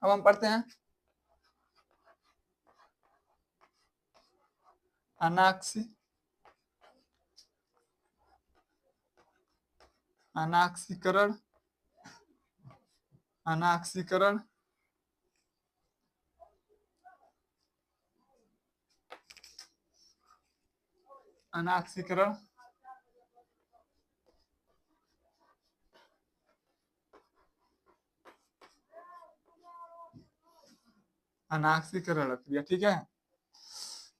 अब हम पढ़ते हैं अनाक्सीकरण अनाक्सीकरण अनाक्सीकरण अनाक्सीकरण अभिक्रिया, ठीक है।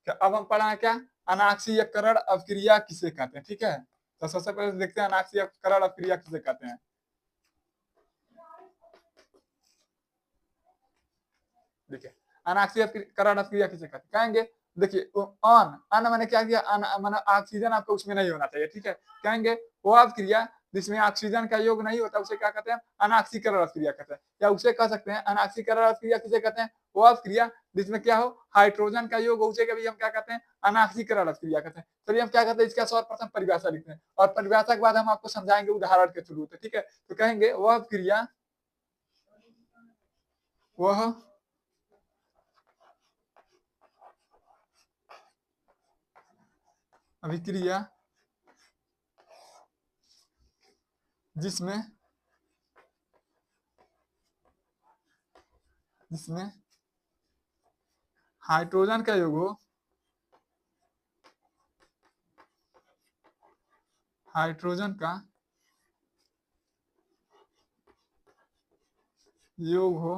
तो अब हम पढ़ा है क्या, अनाक्सीकरण अभिक्रिया किसे कहते हैं, ठीक है। तो सबसे पहले देखते हैं अनाक्सीकरण अभिक्रिया किसे कहते हैं। देखिए अनाक्सीकरण अभिक्रिया किसे कहते हैं, कहेंगे देखिए अन मैंने क्या किया, माना ऑक्सीजन आपको उसमें नहीं होना चाहिए, ठीक है। कहेंगे वो अभिक्रिया जिसमें ऑक्सीजन का योग नहीं होता उसे क्या कहते हैं, अनाक्सीकरण अभिक्रिया कहते हैं। या उसे कह सकते हैं अनाक्सीकरण अभिक्रिया किसे कहते हैं, वो अभिक्रिया जिसमें क्या हो, हाइड्रोजन का योग हो, उसे कभी हम क्या कहते हैं, अनाक्सीकरण अभिक्रिया कहते हैं। चलिए हम क्या कहते हैं, इसका सर्वप्रथम परिभाषा लिखते हैं और परिभाषा के बाद हम आपको समझाएंगे उदाहरण के थ्रू, ठीक है। तो कहेंगे वह अभिक्रिया, वह अभिक्रिया जिसमें जिसमें हाइड्रोजन का योग हो, हाइड्रोजन का योग हो,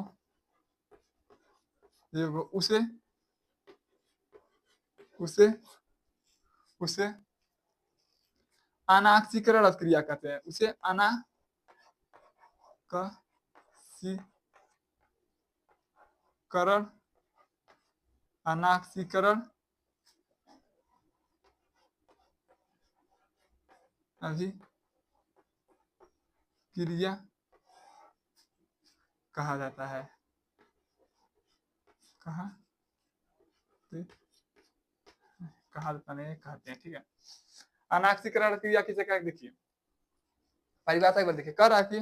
उसे उसे उसे अनाक्सीकरण अभिक्रिया कहते हैं। उसे अनाक्सीकरण अनाक्सीकरण अभिक्रिया कहा जाता है, कहते हैं, ठीक है। अनाक्सीकरण क्रिया किसे कहते हैं, देखिए परिभाषा एक बार देखिए, कह रहा है कि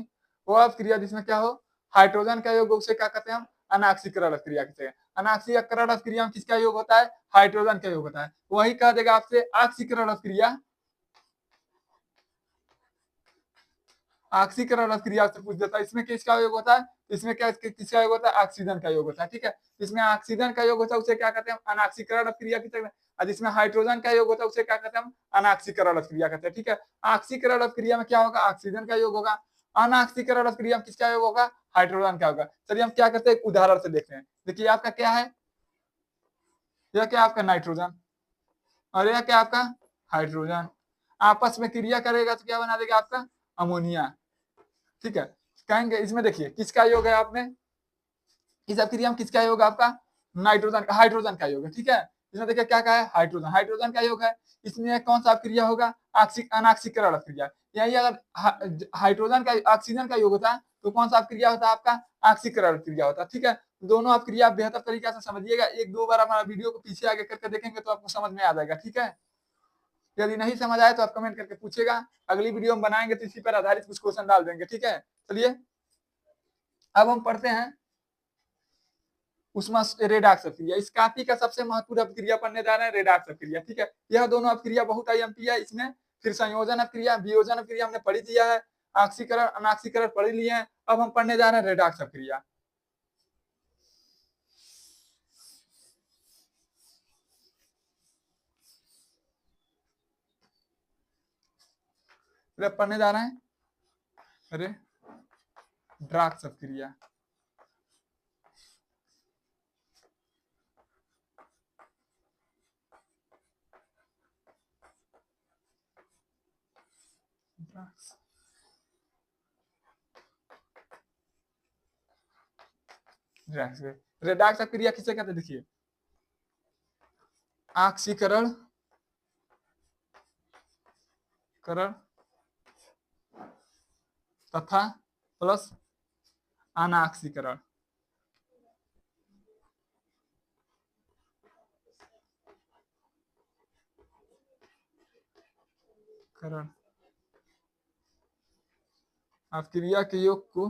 वो अभिक्रिया जिसमें क्या हो, हाइड्रोजन का योग, उसे क्या कहते हैं हम, अनाक्सीकरण क्रिया कहते हैं। अनाक्सीकरण क्रिया में किसका योग होता है, हाइड्रोजन का योग होता है। वही कह देगा आपसे ऑक्सीकरण क्रिया, ऑक्सीकरण क्रिया से पूछ देता है, इसमें किसका योग होता है, इसमें क्या किसका योग होता है, ऑक्सीजन का योग होता है, ठीक है। इसमें ऑक्सीजन का योग होता है उसे क्या कहते हैं, अनाक्सीकरण क्रिया कहते हैं। और जिसमें हाइड्रोजन का योग होता है उसे क्या कहते हैं, हम अनाक्सीकरण क्रिया कहते हैं, ठीक है। ऑक्सीकरण क्रिया में क्या होगा, ऑक्सीजन का योग होगा। अनाक्सीकरण क्रिया में किसका योग होगा, हाइड्रोजन का होगा। चलिए हम क्या करते हैं, एक उदाहरण से देखते हैं। देखिए आपका क्या है, यह क्या आपका नाइट्रोजन और यह क्या आपका हाइड्रोजन, आपस में क्रिया करेगा तो क्या बना देगा आपका अमोनिया, ठीक है। कहेंगे इसमें देखिए किसका योग है, आपने इस अभिक्रिया में किसका योग है, आपका नाइट्रोजन का, हाइड्रोजन का योग है, ठीक है। इसमें देखिए क्या है, हाइड्रोजन, हाइड्रोजन का योग है। इसमें कौन सा अभिक्रिया होगा, अनाक्सीकरण अभिक्रिया। यही अगर हाइड्रोजन का ऑक्सीजन का योग होता है तो कौन सा अभिक्रिया होता है, आपका ऑक्सीकरण क्रिया होता है, ठीक है। दोनों अभिक्रिया बेहतर तरीके से समझिएगा, एक दो बार हमारा वीडियो को पीछे आगे करके देखेंगे तो आपको समझ में आ जाएगा, ठीक है। यदि नहीं समझ आए तो आप कमेंट करके पूछेगा, अगली वीडियो हम बनाएंगे तो इसी पर आधारित कुछ क्वेश्चन डाल देंगे, ठीक है। चलिए अब हम पढ़ते हैं उष्मा रेडॉक्स अभिक्रिया। इस कॉपी का सबसे महत्वपूर्ण अभिक्रिया पढ़ने जा रहे हैं, रेडॉक्स अभिक्रिया, ठीक है। यह दोनों अभिक्रिया बहुत आईएमपी है इसमें। फिर संयोजन अभिक्रिया, वियोजन अभिक्रिया हमने पढ़ी दिया है, ऑक्सीकरण अनाक्सीकरण पढ़ लिए हैं। अब हम पढ़ने जा रहे हैं रेडॉक्स अभिक्रिया। पढ़ने जा रहे हैं रेडॉक्स अभिक्रिया। रेडॉक्स अभिक्रिया किसे कहते हैं, देखिए ऑक्सीकरण तथा प्लस अनाक्सीकरण, अभिक्रिया के योग को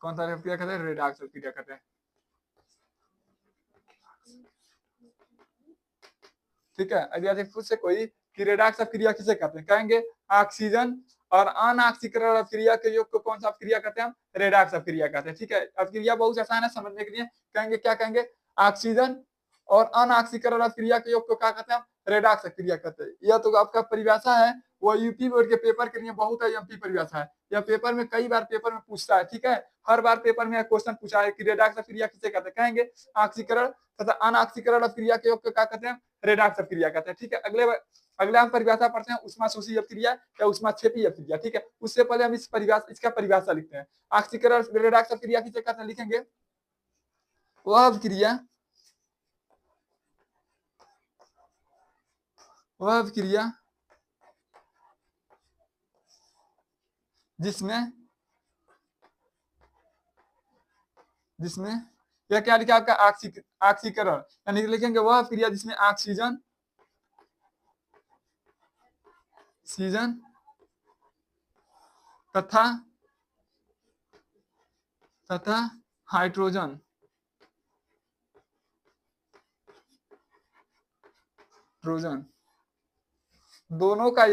कौन सा अभिक्रिया कहते हैं, रेडॉक्स अभिक्रिया कहते हैं, ठीक है। यदि पूछ से कोई कि रेडॉक्स अभिक्रिया किसे कहते हैं, कहेंगे ऑक्सीजन और अनाक्सीकरण अभिक्रिया के योग को कौन सा अभिक्रिया कहते हैं, हम रेडॉक्स अभिक्रिया कहते हैं, ठीक है। अभिक्रिया बहुत आसान है समझने के लिए, कहेंगे क्या कहेंगे, ऑक्सीजन और अनाक्सीकरण अभिक्रिया के योग को क्या कहते हैं, रेडॉक्स क्रिया कहते हैं। यह तो आपका परिभाषा है, वो यूपी बोर्ड के पेपर के लिए बहुत एमपी परिभाषा है। यह पेपर में कई बार पेपर में पूछता है, ठीक है। हर बार पेपर में क्वेश्चन पूछा है कि रेडॉक्स क्रिया किसे कहते हैं, कहेंगे ऑक्सीकरण तथा अनऑक्सीकरण क्रिया के योग को क्या कहते हैं, रेडॉक्स क्रिया कहते हैं, ठीक है। अगले हम परिभाषा पढ़ते हैं ऊष्माशोषी अपक्रिया या ऊष्माक्षेपी अपक्रिया, ठीक है। उससे पहले हम इसका परिभाषा लिखते हैं। ऑक्सीकरण रेडॉक्स क्रिया किसे कहते हैं, लिखेंगे वह क्रिया जिसमें यह क्या लिखा आपका ऑक्सीकरण, यानी लिखेंगे वह क्रिया जिसमें ऑक्सीजन तथा हाइड्रोजन दोनों का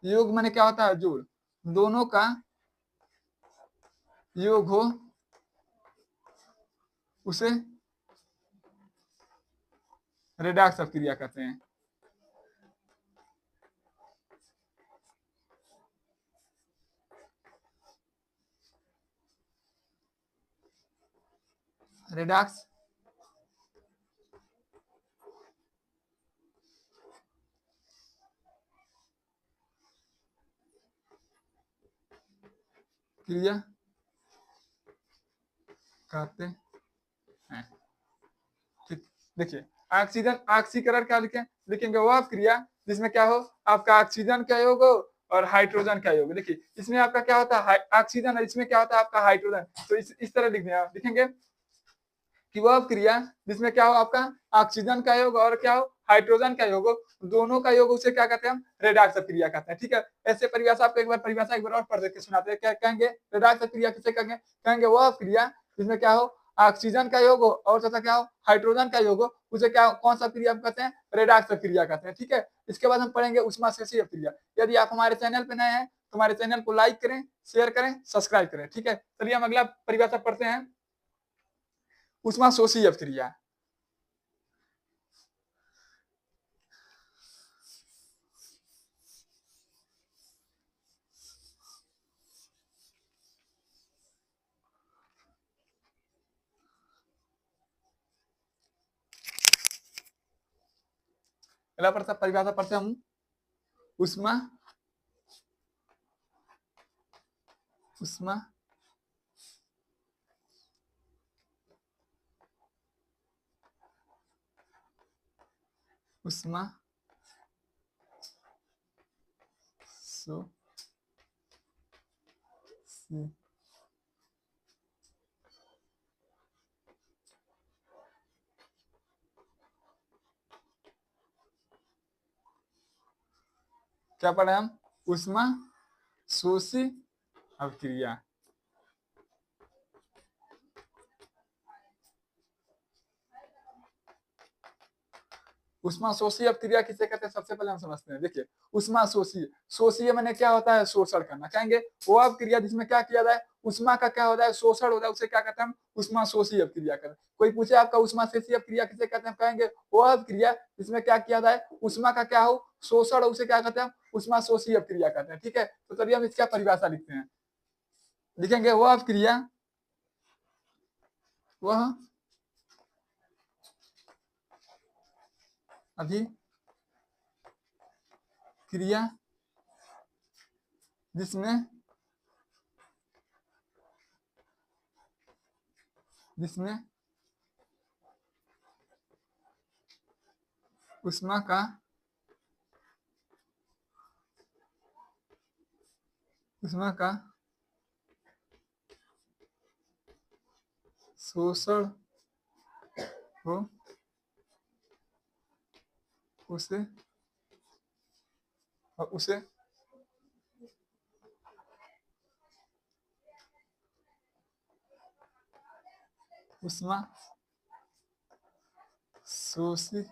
योग माने क्या होता है, जोड़, दोनों का योग हो उसे रेडॉक्स क्रिया कहते हैं। रेडॉक्स क्रिया कहते हैं, ठीक। देखिए ऑक्सीकरण क्या लिखेंगे वह क्रिया जिसमें क्या हो आपका ऑक्सीजन का योग हो और हाइड्रोजन का योग। देखिए इसमें आपका क्या होता है ऑक्सीजन, इसमें क्या होता है आपका हाइड्रोजन। तो इस तरह लिखेंगे कि वह क्रिया जिसमें क्या हो आपका ऑक्सीजन का योग और क्या हो हाइड्रोजन का योग हो, दोनों का योग, उसे क्या कहते हैं हम रेडॉक्स क्रिया कहते हैं, ठीक है। ऐसे परिभाषा आपको एक बार और पढ़ के सुनाते हैं। क्या कहेंगे रेडॉक्स क्रिया किसे कहेंगे वह क्रिया जिसमें क्या हो ऑक्सीजन का योग हो और तथा क्या हो हाइड्रोजन का योग हो, उसे क्या कौन सा क्रिया कहते हैं, रेडॉक्स क्रिया कहते हैं, ठीक है। इसके बाद हम पढ़ेंगे ऊष्माशोषी क्रिया। यदि आप हमारे चैनल पे नए हैं तो हमारे चैनल को लाइक करें, शेयर करें, सब्सक्राइब करें, ठीक है। चलिए हम अगला परिभाषा पढ़ते हैं ऊष्माशोषी क्रिया। पहला परिभाषा पढ़ते हम उष्मा क्या पढ़े हम ऊष्माशोषी अभिक्रिया। ऊष्माशोषी अभिक्रिया किसे कहते हैं, सबसे पहले हम समझते हैं। देखिए शोषीय माने क्या होता है, शोषण करना। कहेंगे वो अभिक्रिया जिसमें क्या किया जाए उष्मा का क्या होता है शोषण होता है, उसे क्या कहते हैं हम ऊष्माशोषी अभिक्रिया कहते हैं। कोई पूछे आपका ऊष्माशोषी अभिक्रिया किसे कहते हैं, कहेंगे वो अभिक्रिया जिसमें क्या किया जाए उष्मा का क्या हो शोषण, उसे क्या कहते हैं ऊष्माशोषी अभिक्रिया कहते हैं, ठीक है। तो चलिए हम इसका परिभाषा लिखते हैं। लिखेंगे वो अभिक्रिया वह अभिक्रिया जिसमें उष्मा का शोषण हो उसे ऊष्माशोषी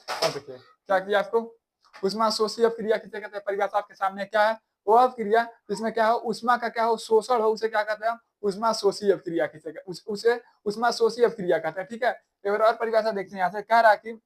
अब देखिए क्या किया आपको, उष्मा शोषी अभिक्रिया किसे कहते हैं, परिभाषा आपके सामने क्या है, वो अभिक्रिया जिसमें क्या हो, उष्मा का क्या हो, शोषण हो, उसे क्या कहते हैं, उष्मा शोषी अभिक्रिया उसे उष्मा शोषी अभिक्रिया कहते हैं। ठीक है, एक बार और परिभाषा देखते हैं, यहाँ से कह रहा है कि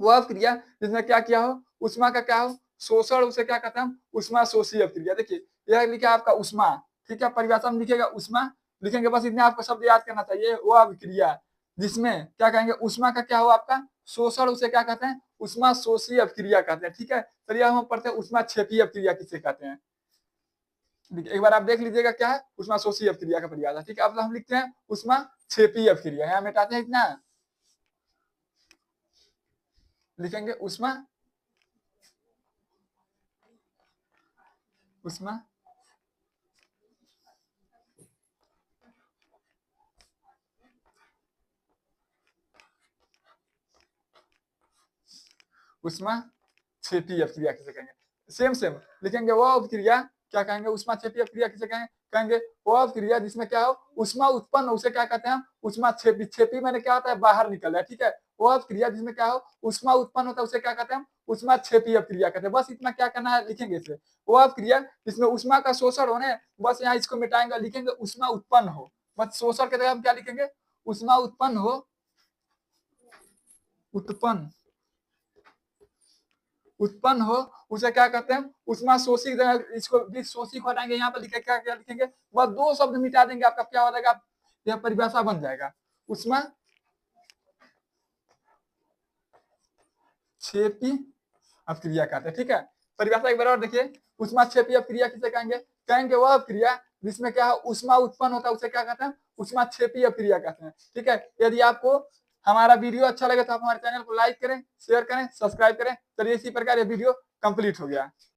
वह अभिक्रिया जिसमें क्या किया हो, उष्मा का क्या हो, शोषण, उसे क्या कहते हैं, उष्मा शोषी अभिक्रिया। देखिए यह लिखा आपका उष्मा, ठीक है, परिभाषा में लिखेगा उष्मा, लिखेंगे बस इतने आपको शब्द याद करना चाहिए, वह अभिक्रिया जिसमें क्या कहेंगे, उष्मा का क्या हो आपका शोषण, उसे क्या कहते हैं, उष्मा शोषी अभिक्रिया कहते हैं। ठीक है, चलिए हम पढ़ते हैं उष्मा क्षेपी अभिक्रिया किसे कहते हैं। एक बार आप देख लीजिएगा क्या है उष्मा शोषी अभिक्रिया का परिभाषा। ठीक है, अब हम लिखते हैं उष्मा क्षेपी अभिक्रिया, यहाँ मिटाते हैं इतना, लिखेंगे उष्मा उष्मा उष्मा क्षेपी अभिक्रिया किसे कहेंगे, सेम सेम लिखेंगे वो अभिक्रिया, क्या कहेंगे, उष्मा क्षेपी अभिक्रिया किसे कहेंगे वो अभिक्रिया जिसमें क्या हो, उष्मा उत्पन्न, उसे क्या कहते हैं, उष्मा क्षेपी, क्षेपी मैंने क्या होता है, बाहर निकल रहा है। ठीक है, वो अभिक्रिया जिसमें क्या हो, उष्मा उत्पन्न होता है, उसे क्या कहते हैं, उष्मा क्षेपी अभिक्रिया कहते हैं। बस इतना क्या करना है, लिखेंगे इसे, वो अभिक्रिया जिसमें उष्मा का शोषण होने, बस यहाँ इसको मिटाएंगे, लिखेंगे उष्मा उत्पन्न हो, बस शोषण के जगह हम क्या लिखेंगे, उष्मा उत्पन्न हो, उत्पन्न उत्पन्न हो, उसे क्या कहते हैं, उष्मा शोषी, इसको भी शोषी को हटाएंगे, यहाँ पर लिखे क्या क्या लिखेंगे, बस दो शब्द मिटा देंगे, आपका क्या हो जाएगा, यह परिभाषा बन जाएगा, उष्मा क्षेपी अभिक्रिया कहते हैं। ठीक है, परिभाषा एक बार और देखिए, उष्मा क्षेपी अभिक्रिया किसे कहेंगे वह अभिक्रिया जिसमें क्या है, उष्मा उत्पन्न होता है, उसे क्या कहते हैं, उष्मा क्षेपी अभिक्रिया कहते हैं। ठीक है, यदि आपको हमारा वीडियो अच्छा लगे तो आप हमारे चैनल को लाइक करें, शेयर करें, सब्सक्राइब करें। चलिए इसी प्रकार ये वीडियो कंप्लीट हो गया।